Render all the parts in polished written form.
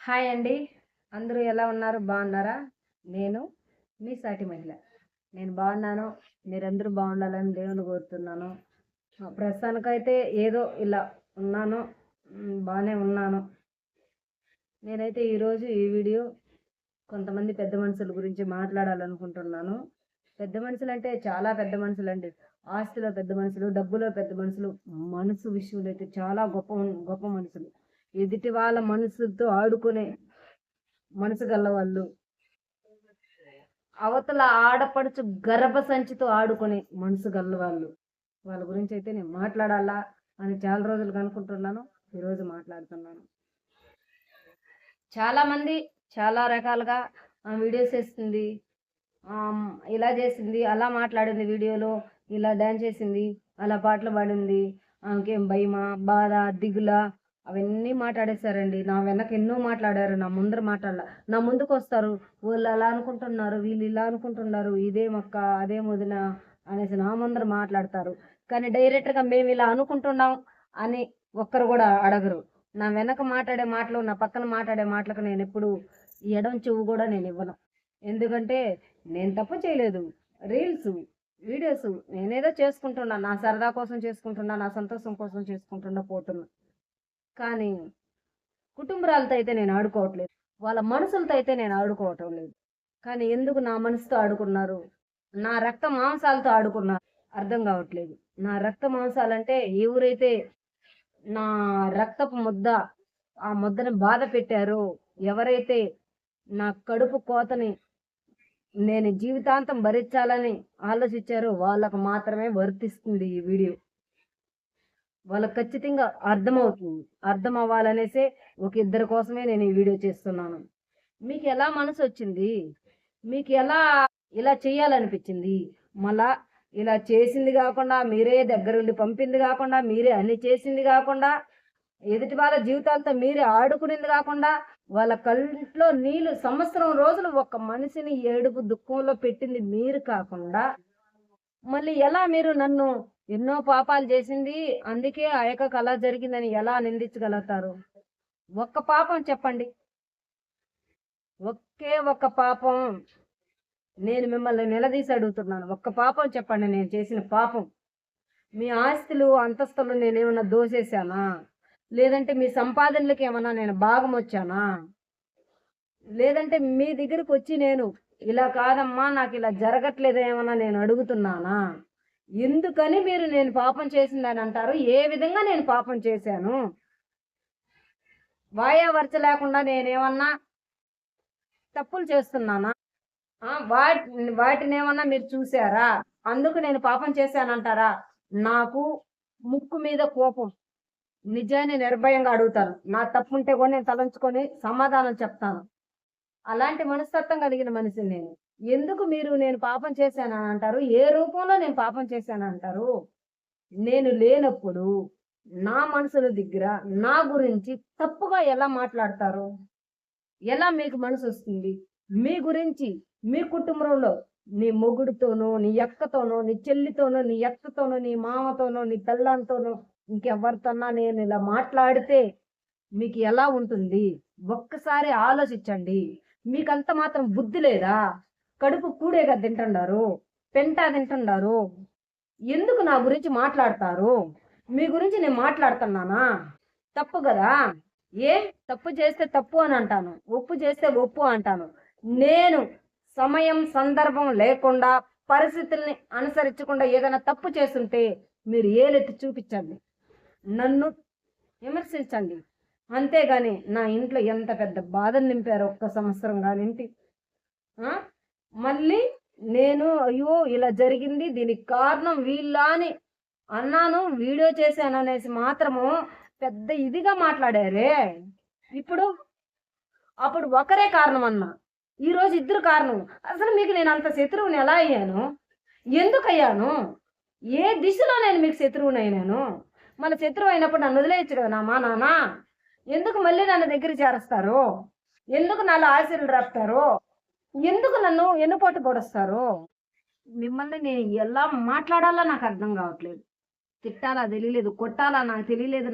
Hi అండి. అందరూ ఎలా ఉన్నారు? బాగున్నారా? నేను మీ సాటి మహిళ. నేను బాగున్నాను. మీరందరూ బాగుండాలని దేవుని కోరుతున్నాను. ప్రస్తుతానికైతే ఏదో ఇలా ఉన్నాను. బాగానే ఉన్నాను. నేనైతే ఈరోజు ఈ వీడియో కొంతమంది పెద్ద మనుషుల గురించి మాట్లాడాలనుకుంటున్నాను. పెద్ద మనుషులంటే చాలా పెద్ద మనుషులండి. ఆస్తిలో పెద్ద మనుషులు, డబ్బులో పెద్ద మనుషులు, మనసు విషయంలో అయితే చాలా గొప్ప గొప్ప మనుషులు. ఎదుటి వాళ్ళ మనసుతో ఆడుకునే మనసు గల్లవాళ్ళు, అవతల ఆడపడుచు గర్భ సంచితో ఆడుకునే మనసు గల్లవాళ్ళు. వాళ్ళ గురించి అయితే నేను మాట్లాడాలా అని చాలా రోజులుగా అనుకుంటున్నాను. ఈరోజు మాట్లాడుతున్నాను. చాలామంది చాలా రకాలుగా వీడియోస్ వేస్తుంది, ఇలా చేసింది, అలా మాట్లాడింది వీడియోలో, ఇలా డ్యాన్స్ చేసింది, అలా పాటలు పాడింది, ఆమెకేం భయమా, బాధ, దిగుల, అవన్నీ మాట్లాడేశారండి. నా వెనక ఎన్నో మాట్లాడారు, నా ముందర మాట్లాడాల. నా ముందుకు వస్తారు, వాళ్ళు అలా అనుకుంటున్నారు, వీళ్ళు ఇలా అనుకుంటున్నారు, ఇదే మక్క అదే వదిన అనేసి నా ముందర మాట్లాడతారు. కానీ డైరెక్ట్గా మేము ఇలా అనుకుంటున్నాం అని ఒక్కరు కూడా అడగరు. నా వెనక మాట్లాడే మాటలు, నా పక్కన మాట్లాడే మాటలకు నేను ఎప్పుడు ఎడం చెవు కూడా నేను ఇవ్వను. ఎందుకంటే నేను తప్పు చేయలేదు. రీల్స్, వీడియోస్ నేనేదో చేసుకుంటున్నా, నా సరదా కోసం చేసుకుంటున్నా, నా సంతోషం కోసం చేసుకుంటున్నా, పోతున్నా. కానీ కుటుంబరాలతో అయితే నేను ఆడుకోవట్లేదు, వాళ్ళ మనసులతో అయితే నేను ఆడుకోవటం లేదు. కానీ ఎందుకు నా మనసుతో ఆడుకున్నారు, నా రక్త మాంసాలతో ఆడుకున్నారు అర్థం కావట్లేదు. నా రక్త మాంసాలంటే ఎవరైతే నా రక్తపు ముద్ద, ఆ ముద్దని బాధ పెట్టారో, ఎవరైతే నా కడుపు కోతని నేను జీవితాంతం భరించాలని ఆలోచించారో వాళ్ళకు మాత్రమే వర్తిస్తుంది ఈ వీడియో. వాళ్ళకి ఖచ్చితంగా అర్థమవుతుంది. అర్థం అవ్వాలనేసే ఒక ఇద్దరి కోసమే నేను ఈ వీడియో చేస్తున్నాను. మీకు ఎలా మనసు వచ్చింది, మీకు ఎలా ఇలా చేయాలనిపించింది, మళ్ళా ఇలా చేసింది కాకుండా, మీరే దగ్గరుండి పంపింది కాకుండా, మీరే అన్ని చేసింది కాకుండా, ఎదుటి వాళ్ళ జీవితాలతో మీరే ఆడుకునేది కాకుండా, వాళ్ళ కంట్లో నీళ్లు సంవత్సరం రోజులు ఒక మనిషిని ఏడుపు దుఃఖంలో పెట్టింది మీరు కాకుండా, మళ్ళీ ఎలా మీరు నన్ను ఎన్నో పాపాలు చేసింది అందుకే ఆ యొక్క కళ జరిగిందని ఎలా నిందించగలుగుతారు? ఒక్క పాపం చెప్పండి, ఒకే ఒక్క పాపం. నేను మిమ్మల్ని నిలదీసి అడుగుతున్నాను, ఒక్క పాపం చెప్పండి, నేను చేసిన పాపం. మీ ఆస్తులు అంతస్తులు నేనేమన్నా దోసేశానా? లేదంటే మీ సంపాదనలకు ఏమన్నా నేను భాగం వచ్చానా? లేదంటే మీ దగ్గరకు వచ్చి నేను ఇలా కాదమ్మా నాకు ఇలా జరగట్లేదు ఏమన్నా నేను అడుగుతున్నానా? ఎందుకని మీరు నేను పాపం చేసిందని అంటారు? ఏ విధంగా నేను పాపం చేశాను? వాయావర్చ లేకుండా నేనేమన్నా తప్పులు చేస్తున్నానా? వాటిని ఏమన్నా మీరు చూసారా? అందుకు నేను పాపం చేశానంటారా? నాకు ముక్కు మీద కోపం, నిజాన్ని నిర్భయంగా అడుగుతాను. నా తప్పుంటే కూడా నేను తలంచుకొని సమాధానం చెప్తాను. అలాంటి మనస్తత్వం కలిగిన మనిషిని నేను. ఎందుకు మీరు నేను పాపం చేశానని అంటారు? ఏ రూపంలో నేను పాపం చేశానంటారు? నేను లేనప్పుడు నా మనసుల దగ్గర నా గురించి తప్పుగా ఎలా మాట్లాడతారు? ఎలా మీకు మనసు వస్తుంది? మీ గురించి మీ కుటుంబంలో నీ మొగుడుతోనో, నీ అక్కతోనో, నీ చెల్లితోనో, నీ అత్తతోనో, నీ మామతోనో, నీ పెళ్ళాంతోనో, ఇంకెవరితోన్నా నేను ఇలా మాట్లాడితే మీకు ఎలా ఉంటుంది? ఒక్కసారి ఆలోచించండి. మీకంత మాత్రం బుద్ధి లేదా? కడుపు కూడేగా తింటున్నారు, పెంట తింటున్నారు. ఎందుకు నా గురించి మాట్లాడతారు? మీ గురించి నేను మాట్లాడుతున్నానా? తప్పు కదా? ఏ తప్పు చేస్తే తప్పు అని అంటాను, ఒప్పు చేస్తే ఒప్పు అంటాను. నేను సమయం సందర్భం లేకుండా, పరిస్థితుల్ని అనుసరించకుండా ఏదైనా తప్పు చేస్తుంటే మీరు ఏలెత్తి చూపించండి, నన్ను విమర్శించండి. అంతేగాని నా ఇంట్లో ఎంత పెద్ద బాధను నింపారు ఒక్క సంవత్సరం కానింటి. మళ్ళీ నేను అయ్యో ఇలా జరిగింది, దీనికి కారణం వీళ్ళ అని అన్నాను, వీడియో చేశాను అనేసి మాత్రము పెద్ద ఇదిగా మాట్లాడారే. ఇప్పుడు అప్పుడు ఒకరే కారణం అన్నా, ఈరోజు ఇద్దరు కారణం. అసలు మీకు నేను అంత శత్రువుని ఎలా అయ్యాను? ఎందుకు అయ్యాను? ఏ దిశలో నేను మీకు శత్రువుని అయినాను? మన శత్రువు అయినప్పుడు నన్ను వదిలేయచ్చు కదా మా నాన్న. ఎందుకు మళ్ళీ నన్ను దగ్గర చేరుస్తారు? ఎందుకు నాలో ఆశలు రాపుతారు? ఎందుకు నన్ను ఎన్నుపోటు పొడుస్తారు? మిమ్మల్ని నేను ఎలా మాట్లాడాలో నాకు అర్థం కావట్లేదు. తిట్టాలా తెలియలేదు, కొట్టాలా నాకు తెలియలేదు,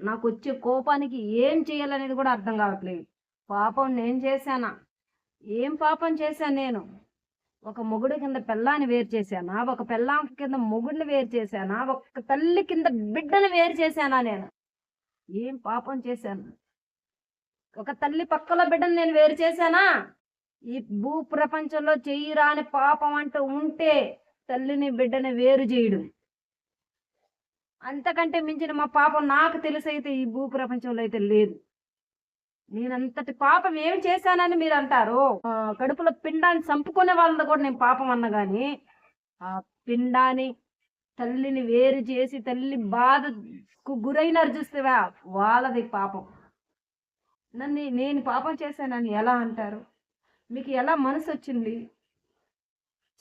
నాకు వచ్చే కోపానికి ఏం చేయాలనేది కూడా అర్థం కావట్లేదు. పాపం నేను చేశానా? ఏం పాపం చేశాను నేను? ఒక మొగుడు కింద పెళ్ళాన్ని వేరు చేశానా? ఒక పెళ్ళాం కింద మొగుడిని వేరు చేశానా? ఒక తల్లి కింద బిడ్డని వేరు చేశానా నేను? ఏం పాపం చేశాను? ఒక తల్లి పక్కల బిడ్డను నేను వేరు చేశానా? ఈ భూ ప్రపంచంలో చెయ్యరాని పాపం అంటూ ఉంటే తల్లిని బిడ్డని వేరు చేయడం. అంతకంటే మించిన మా పాపం నాకు తెలిసైతే ఈ భూ ప్రపంచంలో అయితే లేదు. నేనంతటి పాపం ఏం చేశానని మీరు అంటారు? కడుపులో పిండాన్ని చంపుకునే వాళ్ళది కూడా నేను పాపం అన్న గాని, ఆ పిండాన్ని తల్లిని వేరు చేసి తల్లి బాధకు గురైనారు చూస్తేవా, వాళ్ళది పాపం. నేను పాపం చేశానని ఎలా అంటారు? మీకు ఎలా మనసు వచ్చింది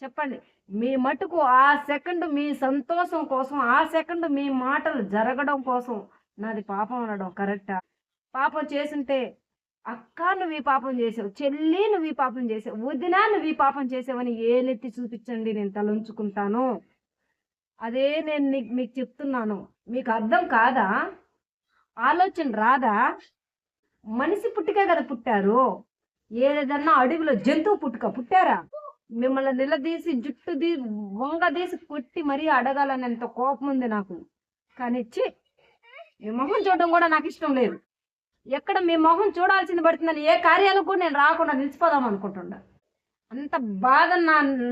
చెప్పండి? మీ మటుకు ఆ సెకండ్ మీ సంతోషం కోసం, ఆ సెకండ్ మీ మాటలు జరగడం కోసం నాది పాపం అనడం కరెక్టా? పాపం చేసుంటే అక్క నువ్వు ఈ పాపం చేసావు, చెల్లి నువ్వు ఈ పాపం చేసావు, వదిన నువ్వు ఈ పాపం చేసావని ఏలెత్తి చూపించండి, నేను తలంచుకుంటాను. అదే నేను మీకు చెప్తున్నాను. మీకు అర్థం కాదా? ఆలోచన రాదా? మనిషి పుట్టుకే కదా పుట్టారు. ఏదన్నా అడవిలో జంతువు పుట్టారా? మిమ్మల్ని నిలదీసి జుట్టు వంగదీసి కొట్టి మరీ అడగాలనేంత కోపం ఉంది నాకు. కానీ మీ మొహం చూడడం కూడా నాకు ఇష్టం లేదు. ఎక్కడ మీ మొహం చూడాల్సింది పడుతుందని ఏ కార్యాలకు కూడా నేను రాకుండా నిలిచిపోదాం అనుకుంటున్నా. అంత బాధ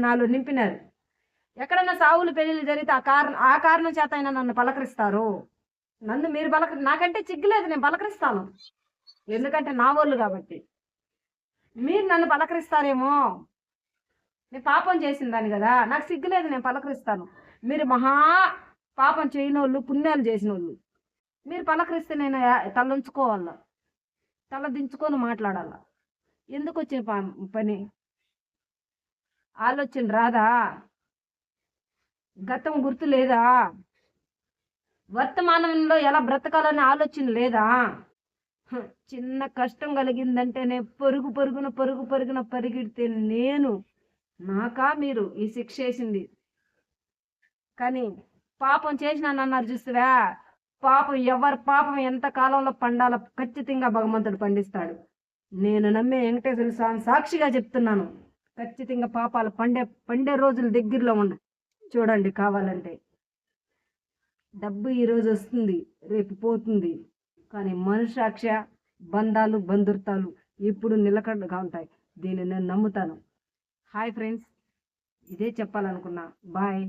నాలో నింపినారు. ఎక్కడన్నా సావులు పెళ్ళిళ్ళు జరిగితే ఆ కారణం చేత అయినా నన్ను పలకరిస్తారు. నన్ను మీరు నాకంటే చిగ్గులేదు, నేను పలకరిస్తాను. ఎందుకంటే నా వాళ్ళు కాబట్టి. మీరు నన్ను పలకరిస్తారేమో, నేను పాపం చేసిందాన్ని కదా, నాకు సిగ్గులేదు, నేను పలకరిస్తాను. మీరు మహా పాపం చేయనోళ్ళు, పుణ్యాలు చేసిన వాళ్ళు, మీరు పలకరిస్తే నేను తలంచుకోవాల, తల దించుకొని మాట్లాడాల. ఎందుకు వచ్చిన పని? ఆలోచన రాదా? గతం గుర్తు లేదా? వర్తమానంలో ఎలా బ్రతకాలనే ఆలోచన లేదా? చిన్న కష్టం కలిగిందంటేనే పరుగున పరిగెడితే నేను నాకా మీరు ఈ శిక్ష వేసింది? కానీ పాపం చేసినాను అన్నారు చూస్తువా, పాపం ఎవరి పాపం ఎంత కాలంలో పండాలో ఖచ్చితంగా భగవంతుడు పండిస్తాడు. నేను నమ్మే వెంకటేశ్వర స్వామి సాక్షిగా చెప్తున్నాను, ఖచ్చితంగా పాపాలు పండే రోజులు దగ్గరలో ఉన్నాయి. చూడండి కావాలంటే. డబ్బు ఈరోజు వస్తుంది, రేపు పోతుంది, కానీ మనసాక్ష, బంధాలు, బంధుత్వాలు ఎప్పుడు నిలకడగా ఉంటాయి. దీన్ని నేను నమ్ముతాను. హాయ్ ఫ్రెండ్స్, ఇదే చెప్పాలనుకున్నా. బాయ్.